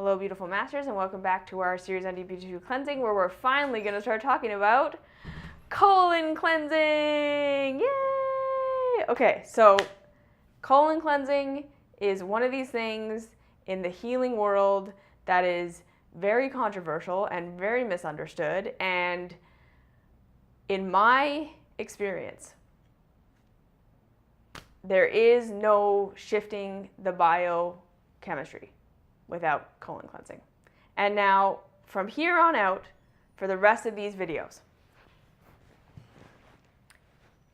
Hello, beautiful masters, and welcome back to our series on DP2 cleansing, where we're finally going to start talking about colon cleansing. Yay! Okay, so colon cleansing is one of these things in the healing world that is very controversial and very misunderstood. And in my experience, there is no shifting the biochemistry without colon cleansing. And now, from here on out, for the rest of these videos,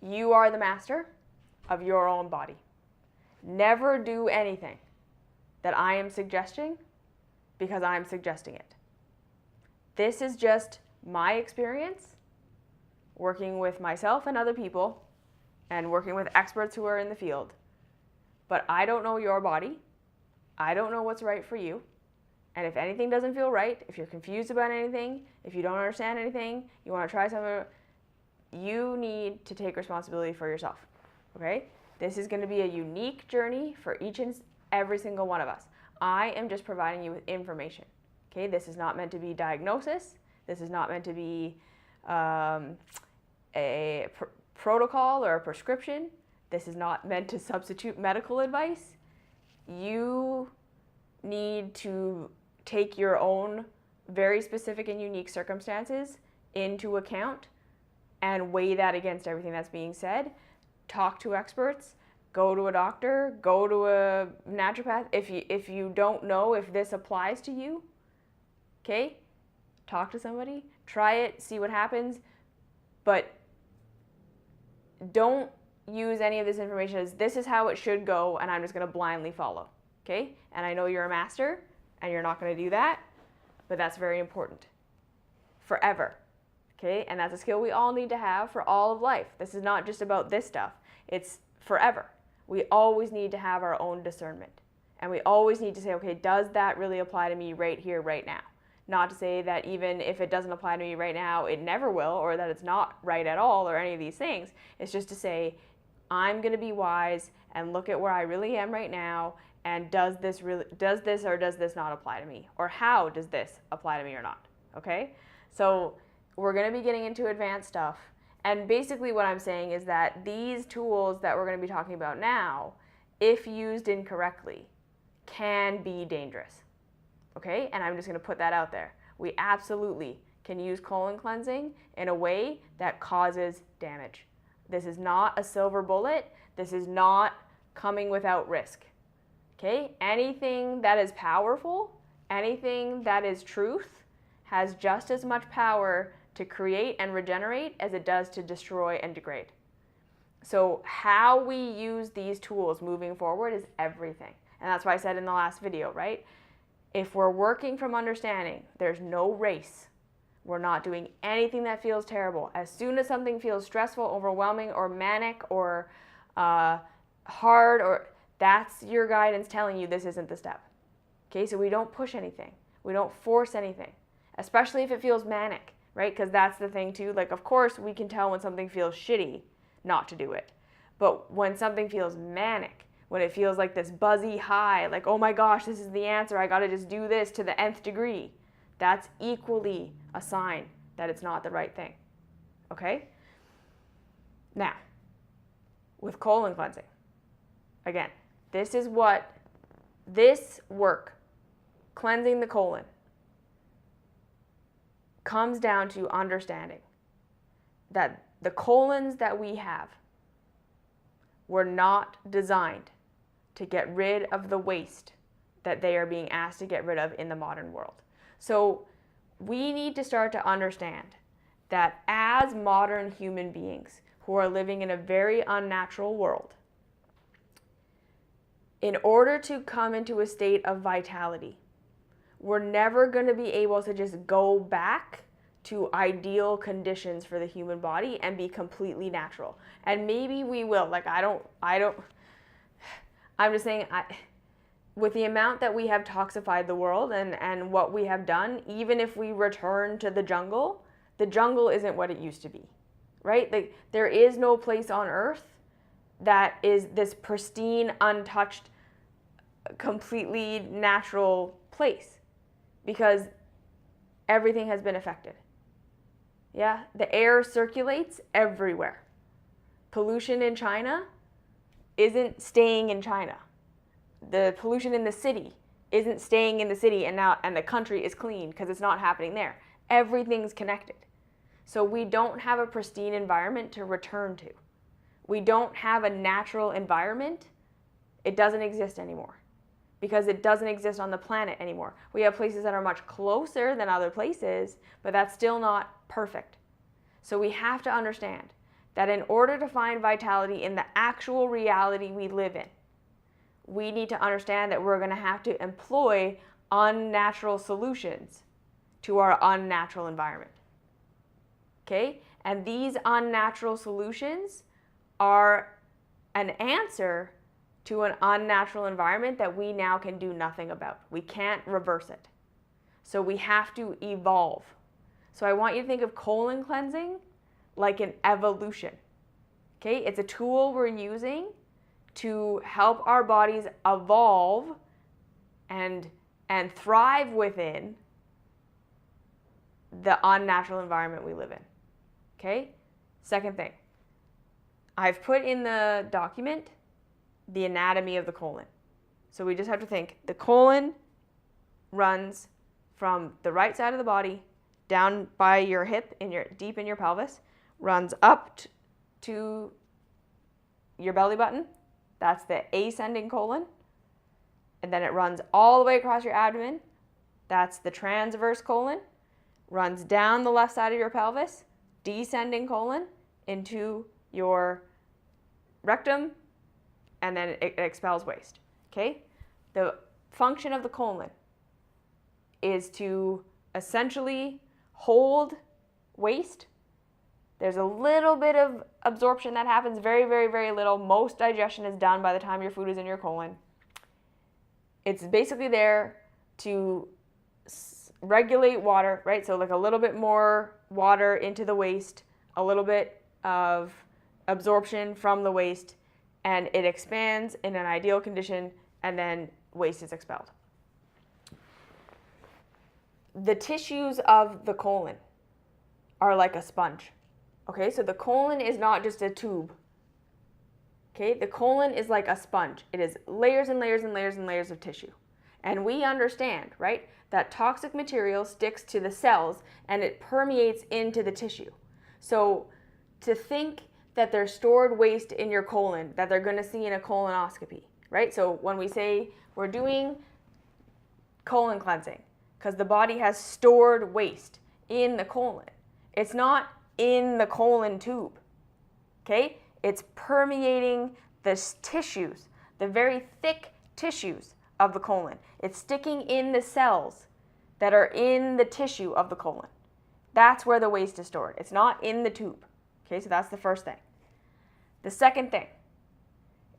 you are the master of your own body. Never do anything that I am suggesting because I'm suggesting it. This is just my experience working with myself and other people and working with experts who are in the field. But I don't know your body. I don't know what's right for you. And if anything doesn't feel right, if you're confused about anything, if you don't understand anything, you want to try something, you need to take responsibility for yourself. Okay? This is going to be a unique journey for each and every single one of us. I am just providing you with information. Okay? This is not meant to be diagnosis. This is not meant to be a protocol or a prescription. This is not meant to substitute medical advice. You need to take your own very specific and unique circumstances into account and weigh that against everything that's being said. Talk to experts, go to a doctor, go to a naturopath. If you don't know if this applies to you, okay, talk to somebody, try it, see what happens, but don't use any of this information as this is how it should go and I'm just going to blindly follow, okay? And I know you're a master and you're not going to do that, but that's very important. Forever, okay? And that's a skill we all need to have for all of life. This is not just about this stuff. It's forever. We always need to have our own discernment. And we always need to say, okay, does that really apply to me right here, right now? Not to say that even if it doesn't apply to me right now, it never will, or that it's not right at all, or any of these things. It's just to say, I'm going to be wise and look at where I really am right now, and does this or does this not apply to me? Or how does this apply to me or not? Okay? So we're going to be getting into advanced stuff. And basically what I'm saying is that these tools that we're going to be talking about now, if used incorrectly, can be dangerous. Okay? And I'm just going to put that out there. We absolutely can use colon cleansing in a way that causes damage. This is not a silver bullet. This is not coming without risk. Okay? Anything that is powerful, anything that is truth, has just as much power to create and regenerate as it does to destroy and degrade. So how we use these tools moving forward is everything. And that's why I said in the last video, right? If we're working from understanding, there's no race. We're not doing anything that feels terrible. As soon as something feels stressful, overwhelming, or manic, or hard, or that's your guidance telling you this isn't the step. Okay, so we don't push anything. We don't force anything, especially if it feels manic, right? Because that's the thing too. Like, of course, we can tell when something feels shitty not to do it. But when something feels manic, when it feels like this buzzy high, like, oh my gosh, this is the answer, I gotta just do this to the nth degree, that's equally a sign that it's not the right thing, okay? Now, with colon cleansing, again, this work, cleansing the colon, comes down to understanding that the colons that we have were not designed to get rid of the waste that they are being asked to get rid of in the modern world. So we need to start to understand that as modern human beings who are living in a very unnatural world, in order to come into a state of vitality, we're never going to be able to just go back to ideal conditions for the human body and be completely natural. And maybe we will. Like, I'm just saying, with the amount that we have toxified the world and what we have done, even if we return to the jungle isn't what it used to be, right? Like, there is no place on earth that is this pristine, untouched, completely natural place. because everything has been affected. Yeah, the air circulates everywhere. Pollution in China isn't staying in China. The pollution in the city isn't staying in the city and the country is clean because it's not happening there. Everything's connected. So we don't have a pristine environment to return to. We don't have a natural environment. It doesn't exist anymore because it doesn't exist on the planet anymore. We have places that are much closer than other places, but that's still not perfect. So we have to understand that in order to find vitality in the actual reality we live in, we need to understand that we're going to have to employ unnatural solutions to our unnatural environment. Okay? And these unnatural solutions are an answer to an unnatural environment that we now can do nothing about. We can't reverse it. So we have to evolve. So I want you to think of colon cleansing like an evolution. Okay? It's a tool we're using to help our bodies evolve and thrive within the unnatural environment we live in. Okay? Second thing, I've put in the document the anatomy of the colon. So we just have to think the colon runs from the right side of the body down by your hip, deep in your pelvis, runs up to your belly button. That's the ascending colon. And then it runs all the way across your abdomen. That's the transverse colon. Runs down the left side of your pelvis, descending colon, into your rectum, and then it expels waste. Okay? The function of the colon is to essentially hold waste. There's a little bit of absorption that happens, very, very, very little. Most digestion is done by the time your food is in your colon. It's basically there to regulate water, right? So like a little bit more water into the waste, a little bit of absorption from the waste, and it expands in an ideal condition, and then waste is expelled. The tissues of the colon are like a sponge. Okay, so the colon is not just a tube. Okay, the colon is like a sponge. It is layers and layers and layers and layers of tissue. And we understand, right, that toxic material sticks to the cells and it permeates into the tissue. So to think that there's stored waste in your colon that they're going to see in a colonoscopy, right? So when we say we're doing colon cleansing, because the body has stored waste in the colon, it's not in the colon tube, okay? It's permeating the tissues, the very thick tissues of the colon. It's sticking in the cells that are in the tissue of the colon. That's where the waste is stored. It's not in the tube, okay? So that's the first thing. The second thing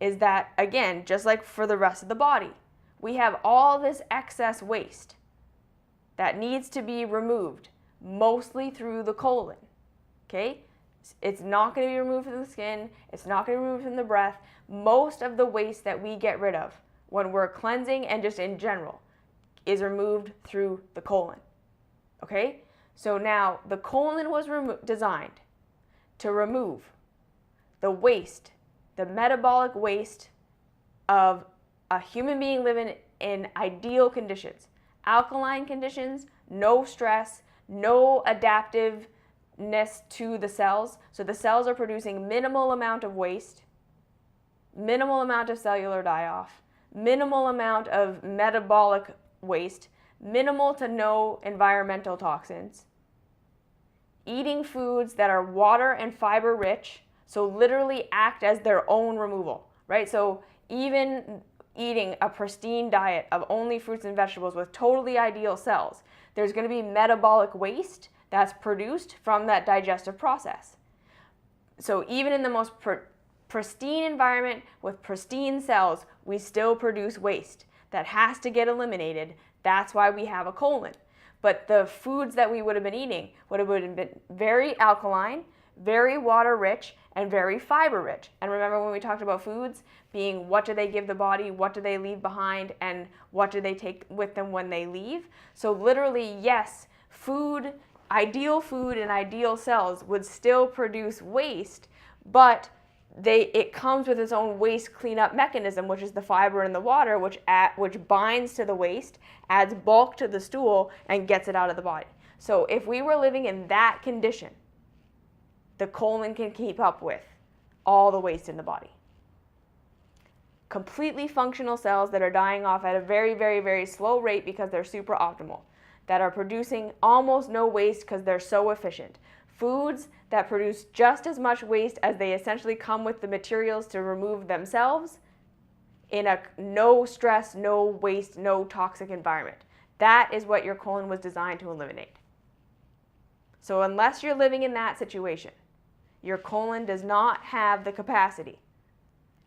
is that, again, just like for the rest of the body, we have all this excess waste that needs to be removed, mostly through the colon. Okay? It's not going to be removed from the skin. It's not going to be removed from the breath. Most of the waste that we get rid of when we're cleansing and just in general is removed through the colon. Okay? So now the colon was designed to remove the waste, the metabolic waste of a human being living in ideal conditions. Alkaline conditions, no stress, no adaptive to the cells. So the cells are producing minimal amount of waste, minimal amount of cellular die-off, minimal amount of metabolic waste, minimal to no environmental toxins. Eating foods that are water and fiber rich, so literally act as their own removal, right? So even eating a pristine diet of only fruits and vegetables with totally ideal cells, there's going to be metabolic waste that's produced from that digestive process. So even in the most pristine environment with pristine cells, we still produce waste that has to get eliminated. That's why we have a colon. But the foods that we would have been eating would have been very alkaline, very water rich and very fiber rich. And remember when we talked about foods being what do they give the body, what do they leave behind, and what do they take with them when they leave? So literally, yes, ideal food and ideal cells would still produce waste, but it comes with its own waste cleanup mechanism, which is the fiber in the water, which binds to the waste, adds bulk to the stool, and gets it out of the body. So if we were living in that condition, the colon can keep up with all the waste in the body. Completely functional cells that are dying off at a very, very, very slow rate because they're super optimal, that are producing almost no waste because they're so efficient. Foods that produce just as much waste as they essentially come with the materials to remove themselves in a no stress, no waste, no toxic environment. That is what your colon was designed to eliminate. So unless you're living in that situation, your colon does not have the capacity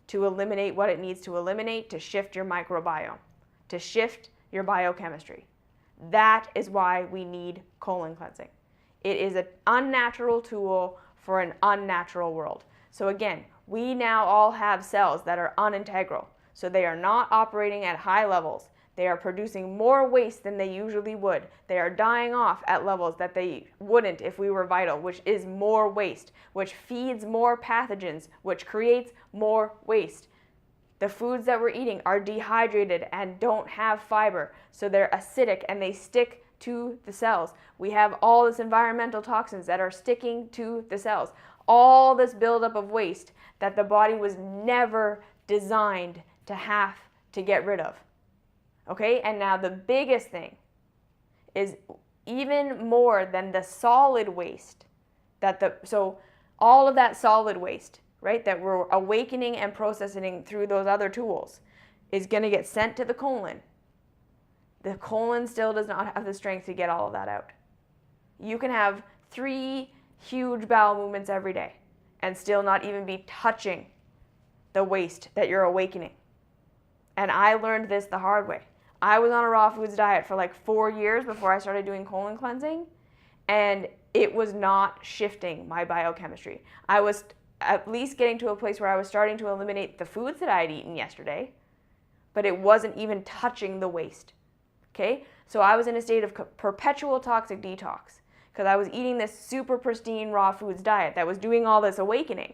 to eliminate what it needs to eliminate to shift your microbiome, to shift your biochemistry. That is why we need colon cleansing. It is an unnatural tool for an unnatural world. So again, we now all have cells that are unintegral. So they are not operating at high levels. They are producing more waste than they usually would. They are dying off at levels that they wouldn't if we were vital, which is more waste, which feeds more pathogens, which creates more waste. The foods that we're eating are dehydrated and don't have fiber, so they're acidic and they stick to the cells. We have all this environmental toxins that are sticking to the cells. All this buildup of waste that the body was never designed to have to get rid of. Okay, and now the biggest thing is even more than the solid waste so all of that solid waste, right, that we're awakening and processing through those other tools is going to get sent to the colon. The colon still does not have the strength to get all of that out. You can have 3 huge bowel movements every day and still not even be touching the waste that you're awakening. And I learned this the hard way. I was on a raw foods diet for like 4 years before I started doing colon cleansing, and it was not shifting my biochemistry. I was at least getting to a place where I was starting to eliminate the foods that I had eaten yesterday, but it wasn't even touching the waste. Okay? So I was in a state of perpetual toxic detox because I was eating this super pristine raw foods diet that was doing all this awakening,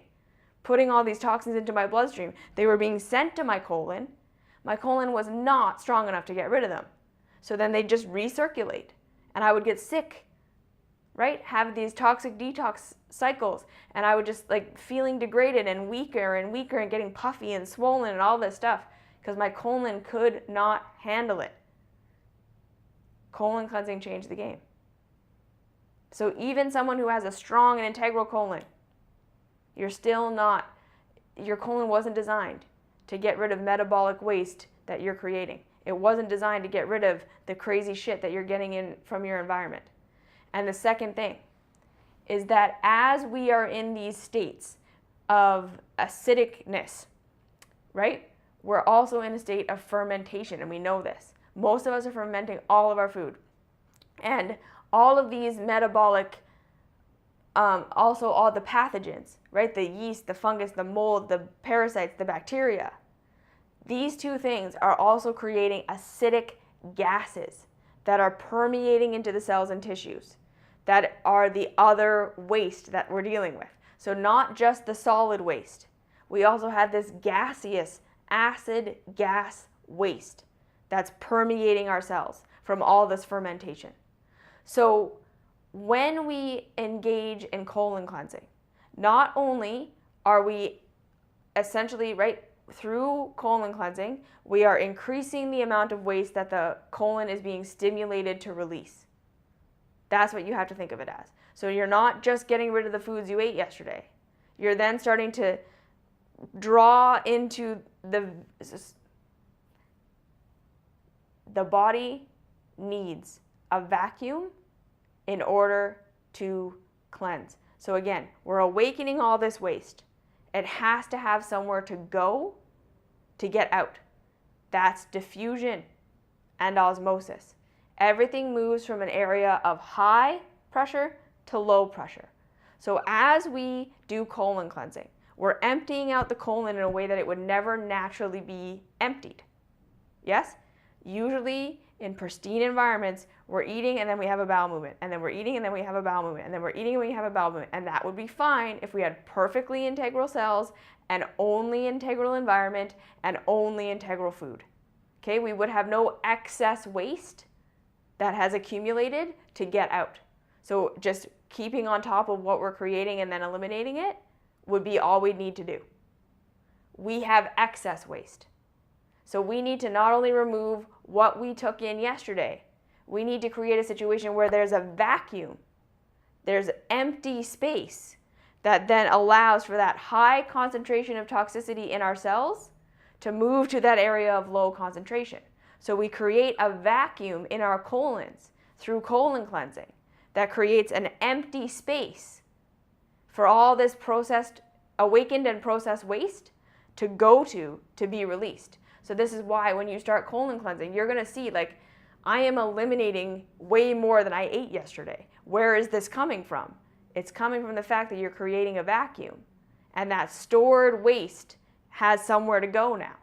putting all these toxins into my bloodstream. They were being sent to my colon. My colon was not strong enough to get rid of them. So then they just recirculate and I would get sick, right? Have these toxic detox cycles and I would just like feeling degraded and weaker and getting puffy and swollen and all this stuff because my colon could not handle it. Colon cleansing changed the game. So even someone who has a strong and integral colon, your colon wasn't designed to get rid of metabolic waste that you're creating. It wasn't designed to get rid of the crazy shit that you're getting in from your environment. And the second thing is that as we are in these states of acidicness, right, we're also in a state of fermentation, and we know this. Most of us are fermenting all of our food. And all of these metabolic, also all the pathogens, right? The yeast, the fungus, the mold, the parasites, the bacteria. These two things are also creating acidic gases that are permeating into the cells and tissues that are the other waste that we're dealing with. So not just the solid waste. We also have this gaseous acid gas waste that's permeating our cells from all this fermentation. So when we engage in colon cleansing, not only are we essentially, right, through colon cleansing, we are increasing the amount of waste that the colon is being stimulated to release. That's what you have to think of it as. So you're not just getting rid of the foods you ate yesterday. You're then starting to draw into the body needs a vacuum in order to cleanse. So again, we're awakening all this waste. It has to have somewhere to go to get out. That's diffusion and osmosis. Everything moves from an area of high pressure to low pressure. So as we do colon cleansing, we're emptying out the colon in a way that it would never naturally be emptied. Yes? Usually in pristine environments, we're eating and then we have a bowel movement, and then we're eating and then we have a bowel movement, and then we're eating and we have a bowel movement, and that would be fine if we had perfectly integral cells and only integral environment and only integral food. Okay, we would have no excess waste that has accumulated to get out. So just keeping on top of what we're creating and then eliminating it would be all we need to do. We have excess waste. So we need to not only remove what we took in yesterday, we need to create a situation where there's a vacuum, there's empty space that then allows for that high concentration of toxicity in our cells to move to that area of low concentration. So we create a vacuum in our colons through colon cleansing that creates an empty space for all this processed, awakened and processed waste to go to be released. So this is why when you start colon cleansing, you're going to see, like, I am eliminating way more than I ate yesterday. Where is this coming from? It's coming from the fact that you're creating a vacuum, and that stored waste has somewhere to go now.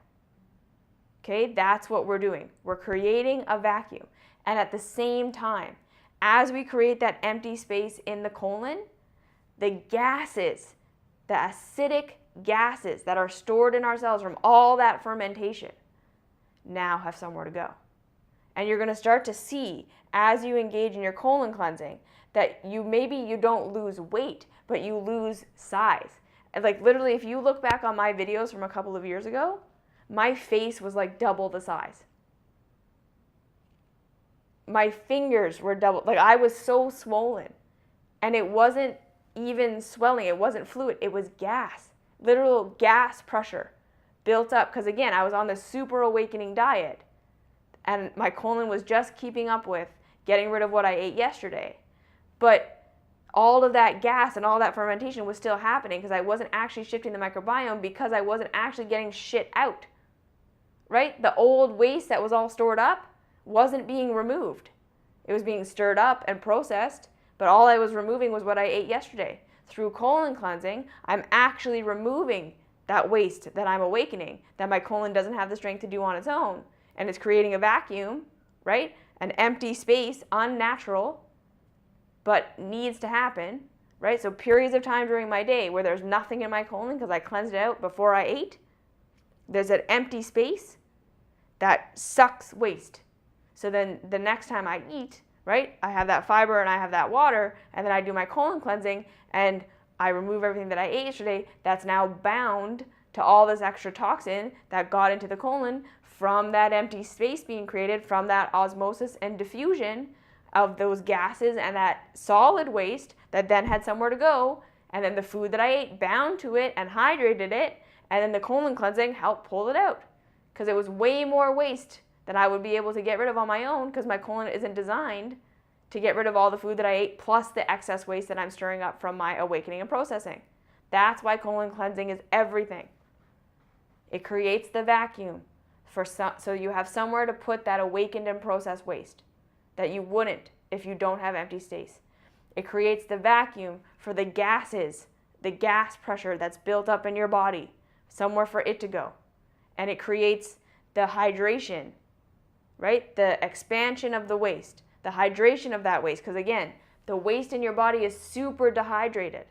Okay, that's what we're doing. We're creating a vacuum. And at the same time, as we create that empty space in the colon, the gases, the acidic gases that are stored in our cells from all that fermentation now have somewhere to go. And you're going to start to see, as you engage in your colon cleansing, that maybe you don't lose weight, but you lose size. And like literally, if you look back on my videos from a couple of years ago, my face was like double the size. My fingers were double, like I was so swollen. And it wasn't even swelling, it wasn't fluid, it was gas. Literal gas pressure built up, because again, I was on this super awakening diet, and my colon was just keeping up with getting rid of what I ate yesterday. But all of that gas and all that fermentation was still happening because I wasn't actually shifting the microbiome, because I wasn't actually getting shit out. Right? The old waste that was all stored up wasn't being removed. It was being stirred up and processed, but all I was removing was what I ate yesterday. Through colon cleansing, I'm actually removing that waste that I'm awakening, that my colon doesn't have the strength to do on its own. And it's creating a vacuum, right? An empty space, unnatural, but needs to happen, right? So periods of time during my day where there's nothing in my colon because I cleansed it out before I ate, there's an empty space that sucks waste. So then the next time I eat, right, I have that fiber and I have that water, and then I do my colon cleansing and I remove everything that I ate yesterday that's now bound to all this extra toxin that got into the colon from that empty space being created from that osmosis and diffusion of those gases and that solid waste that then had somewhere to go, and then the food that I ate bound to it and hydrated it, and then the colon cleansing helped pull it out, because it was way more waste than I would be able to get rid of on my own, because my colon isn't designed to get rid of all the food that I ate plus the excess waste that I'm stirring up from my awakening and processing. That's why colon cleansing is everything. It creates the vacuum so you have somewhere to put that awakened and processed waste that you wouldn't if you don't have empty space. It creates the vacuum for the gases, the gas pressure that's built up in your body, somewhere for it to go. And it creates the hydration, right? The expansion of the waste, the hydration of that waste. Because again, the waste in your body is super dehydrated.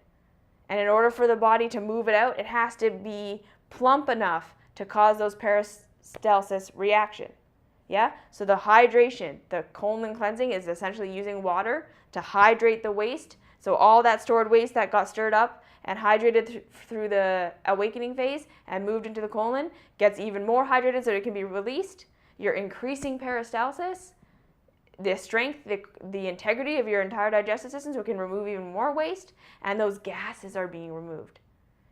And in order for the body to move it out, it has to be plump enough to cause those peristalsis reaction. Yeah? So the hydration, the colon cleansing is essentially using water to hydrate the waste. So all that stored waste that got stirred up and hydrated through the awakening phase and moved into the colon gets even more hydrated so it can be released. You're increasing peristalsis, the strength, the integrity of your entire digestive system, so it can remove even more waste, and those gases are being removed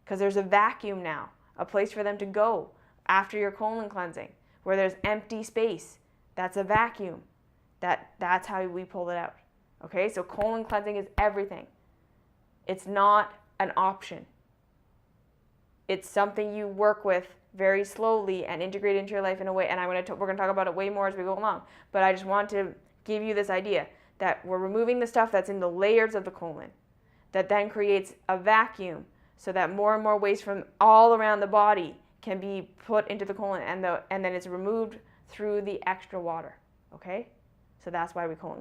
because there's a vacuum now, a place for them to go after your colon cleansing, where there's empty space. That's a vacuum. That's how we pull it out. Okay, so colon cleansing is everything. It's not an option. It's something you work with very slowly and integrate into your life in a way, and we're going to talk about it way more as we go along, but I just want to give you this idea that we're removing the stuff that's in the layers of the colon, that then creates a vacuum so that more and more waste from all around the body can be put into the colon, and then it's removed through the extra water, okay? So that's why we colon